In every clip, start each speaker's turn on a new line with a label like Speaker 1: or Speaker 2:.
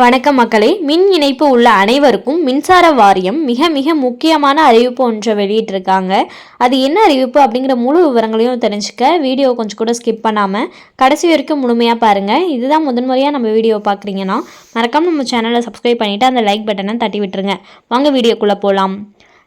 Speaker 1: வணக்கம் மக்களே. மின் இணைப்பு உள்ள அனைவருக்கும் மின்சார வாரியம் மிக மிக முக்கியமான அறிவிப்பு ஒன்றை வெளியிட்டிருக்காங்க. அது என்ன அறிவிப்பு அப்படிங்கிற முழு விவரங்களையும் தெரிஞ்சுக்க வீடியோ கொஞ்சம் கூட ஸ்கிப் பண்ணாமல் கடைசி வரைக்கும் முழுமையாக பாருங்கள். இதுதான் முதன்முறையாக நம்ம வீடியோ பார்க்குறீங்கன்னா மறக்காம நம்ம சேனலை சப்ஸ்கிரைப் பண்ணிவிட்டு அந்த லைக் பட்டனை தட்டி விட்டுருங்க. வாங்க வீடியோக்குள்ளே போகலாம்.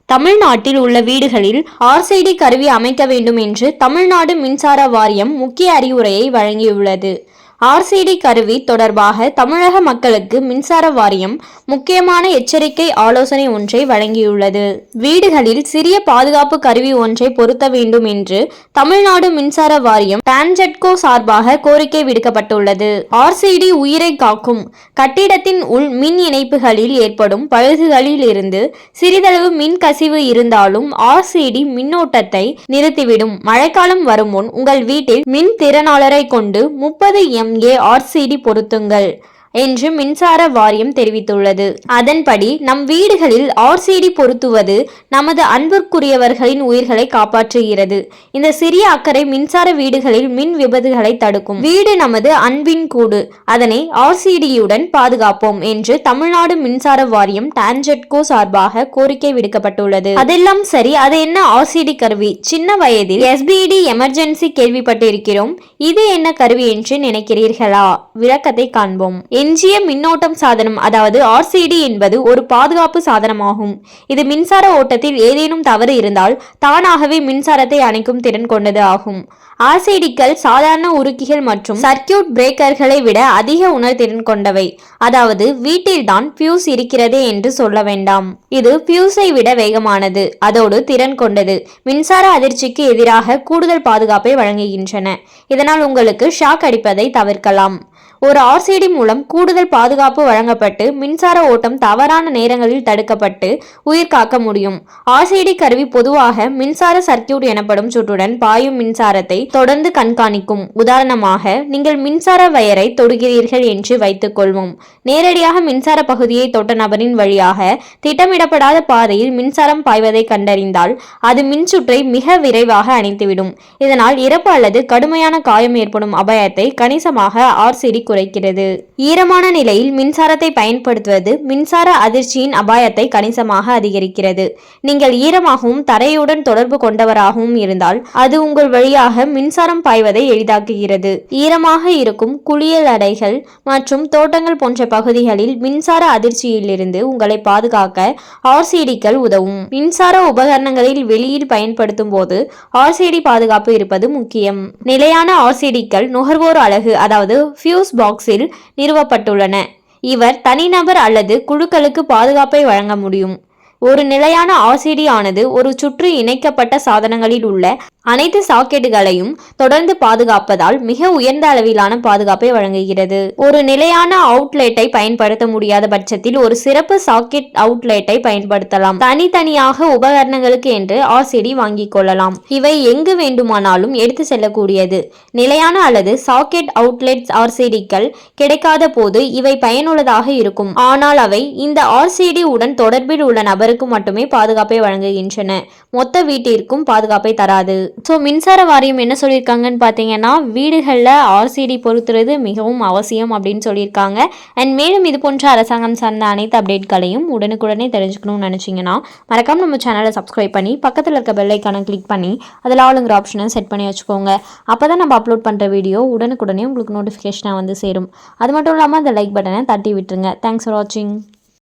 Speaker 1: தமிழ்நாட்டில் உள்ள வீடுகளில் RCD கருவி அமைக்க வேண்டும் என்று தமிழ்நாடு மின்சார வாரியம் முக்கிய அறிவுரையை வழங்கியுள்ளது. RCD கருவி தொடர்பாக தமிழக மக்களுக்கு மின்சார வாரியம் முக்கியமான எச்சரிக்கை ஆலோசனை ஒன்றை வழங்கியுள்ளது. வீடுகளில் சிறிய பாதுகாப்பு கருவி ஒன்றை பொருத்த வேண்டும் என்று தமிழ்நாடு மின்சார வாரியம் டான்ஜெட்கோ சார்பாக கோரிக்கை விடுக்கப்பட்டுள்ளது. RCD உயிரை காக்கும். கட்டிடத்தின் உள் மின் இணைப்புகளில் ஏற்படும் பழுதுகளில் இருந்து சிறிதளவு மின் கசிவு இருந்தாலும் RCD மின்னோட்டத்தை நிறுத்திவிடும். மழைக்காலம் வரும் முன் உங்கள் வீட்டில் மின் திறனாளரை கொண்டு 30 MA RCD பொருத்துங்கள் என்று மின்சார வாரியம் தெரிவித்துள்ளது. அதன்படி நம் வீடுகளில் RCD பொருத்துவது நமது அன்பிற்குரியவர்களின் உயிர்களை காப்பாற்றுகிறது. இந்த சிறிய அக்கறை மின்சார வீடுகளில் மின் விபத்துகளை தடுக்கும். வீடு நமது அன்பின் கூடு, அதனை RCDயுடன் பாதுகாப்போம் என்று தமிழ்நாடு மின்சார வாரியம் டான்ஜெட்கோ சார்பாக கோரிக்கை விடுக்கப்பட்டுள்ளது. அதெல்லாம் சரி, அது என்ன RCD கருவி? சின்ன வயதில் SBD எமர்ஜென்சி கேள்விப்பட்டிருக்கிறோம். இது என்ன கருவி என்று நினைக்கிறீர்களா? விளக்கத்தை காண்போம். எஞ்சிய மின்னோட்டம் சாதனம், அதாவது RCD என்பது ஒரு பாதுகாப்பு சாதனமாகும். இது மின்சார ஓட்டத்தில் ஏதேனும் தவறு இருந்தால் தானாகவே மின்சாரத்தை அணைக்கும் திறன் கொண்டது ஆகும். RCDக்கள் சாதாரண உருக்கிகள் மற்றும் சர்க்கியூட் பிரேக்கர்களை விட அதிக உணர்திறன் கொண்டவை. அதாவது வீட்டில்தான் பியூஸ் இருக்கிறதே என்று சொல்ல வேண்டாம். இது பியூஸை விட வேகமானது, அதோடு திறன் கொண்டது. மின்சார அதிர்ச்சிக்கு எதிராக கூடுதல் பாதுகாப்பை வழங்குகின்றன. இதனால் உங்களுக்கு ஷாக் அடிப்பதை தவிர்க்கலாம். ஒரு RCD மூலம் கூடுதல் பாதுகாப்பு வழங்கப்பட்டு மின்சார ஓட்டம் தவறான நேரங்களில் தடுக்கப்பட்டு உயிர் காக்க முடியும். RCD கருவி பொதுவாக மின்சார சர்க்கியூட் எனப்படும் சுற்றுடன் பாயும் மின்சாரத்தை தொடர்ந்து கண்காணிக்கும். உதாரணமாக, நீங்கள் மின்சார வயரை தொடுகிறீர்கள் என்று வைத்துக் கொள்வோம். நேரடியாக மின்சார பகுதியை தொட்ட நபரின் வழியாக திட்டமிடப்படாத பாதையில் மின்சாரம் பாய்வதை கண்டறிந்தால் அது மின்சுற்றை மிக விரைவாக அணைத்துவிடும். இதனால் இறப்பு அல்லது கடுமையான காயம் ஏற்படும் அபாயத்தை கணிசமாக RCD குறைக்கிறது. ஈரமான நிலையில் மின்சாரத்தை பயன்படுத்துவது மின்சார அதிர்ச்சியின் அபாயத்தை கணிசமாக அதிகரிக்கிறது. நீங்கள் ஈரமாகவும் தரையுடன் தொடர்பு கொண்டவராகவும் இருந்தால் அது உங்கள் வழியாக மின்சாரம் பாய்வதை எளிதாக்குகிறது. ஈரமாக இருக்கும் குளியல் அறைகள் மற்றும் தோட்டங்கள் போன்ற பகுதிகளில் மின்சார அதிர்ச்சியிலிருந்து உங்களை பாதுகாக்க RCDக்கள் உதவும். மின்சார உபகரணங்களில் வெளியில் பயன்படுத்தும் போது RCD பாதுகாப்பு இருப்பது முக்கியம். நிலையான RCDக்கள் நுகர்வோர் அலகு, அதாவது ஃபியூஸ் பாக்ஸில் நிறுவப்பட்டுள்ளன. இவர் தனிநபர் அல்லது குழுக்களுக்கு பாதுகாப்பை வழங்க முடியும். ஒரு நிலையான RCD ஆனது ஒரு சுற்று இணைக்கப்பட்ட சாதனங்களில் உள்ள அனைத்து சாக்கெட்டுகளையும் தொடர்ந்து பாதுகாப்பதால் மிக உயர்ந்த அளவிலான பாதுகாப்பை வழங்குகிறது. ஒரு நிலையான அவுட்லெட்டை பயன்படுத்த முடியாத பட்சத்தில் ஒரு சிறப்பு சாக்கெட் அவுட்லெட்டை பயன்படுத்தலாம். தனித்தனியாக உபகரணங்களுக்கு என்று RCD வாங்கிக் கொள்ளலாம். இவை எங்கு வேண்டுமானாலும் எடுத்து செல்லக்கூடியது. நிலையான அல்லது சாக்கெட் அவுட்லெட்ஸ் RCDக்கள் கிடைக்காத போது இவை பயனுள்ளதாக இருக்கும். ஆனால் அவை இந்த RCD உடன் தொடர்பில் உள்ள நபருக்கு மட்டுமே பாதுகாப்பை வழங்குகின்றன. மொத்த வீட்டிற்கும் பாதுகாப்பை தராது. மின்சார வாரியம் என்ன சொல்லியிருக்காங்கன்னு பார்த்தீங்கன்னா, வீடுகளில் RCD பொருத்துறது மிகவும் அவசியம் அப்படின்னு சொல்லியிருக்காங்க. அண்ட் மேலும் இது போன்ற அரசாங்கம் சார்ந்த அனைத்து அப்டேட்களையும் உடனுக்குடனே தெரிஞ்சுக்கணும்னு நினச்சிங்கன்னா மறக்காம நம்ம சேனலை சப்ஸ்கிரைப் பண்ணி பக்கத்தில் இருக்க பெல் ஐக்கானை கிளிக் பண்ணி அதில் ஆளுங்கிற ஆப்ஷனை செட் பண்ணி வச்சுக்கோங்க. அப்போ தான் நம்ம அப்லோட் பண்ணுற வீடியோ உடனுக்குடனே உங்களுக்கு நோட்டிஃபிகேஷனாக வந்து சேரும். அது மட்டும் இல்லாமல் அந்த லைக் பட்டனை தட்டி விட்டுருங்க. தேங்க்ஸ் ஃபார் வாட்சிங்.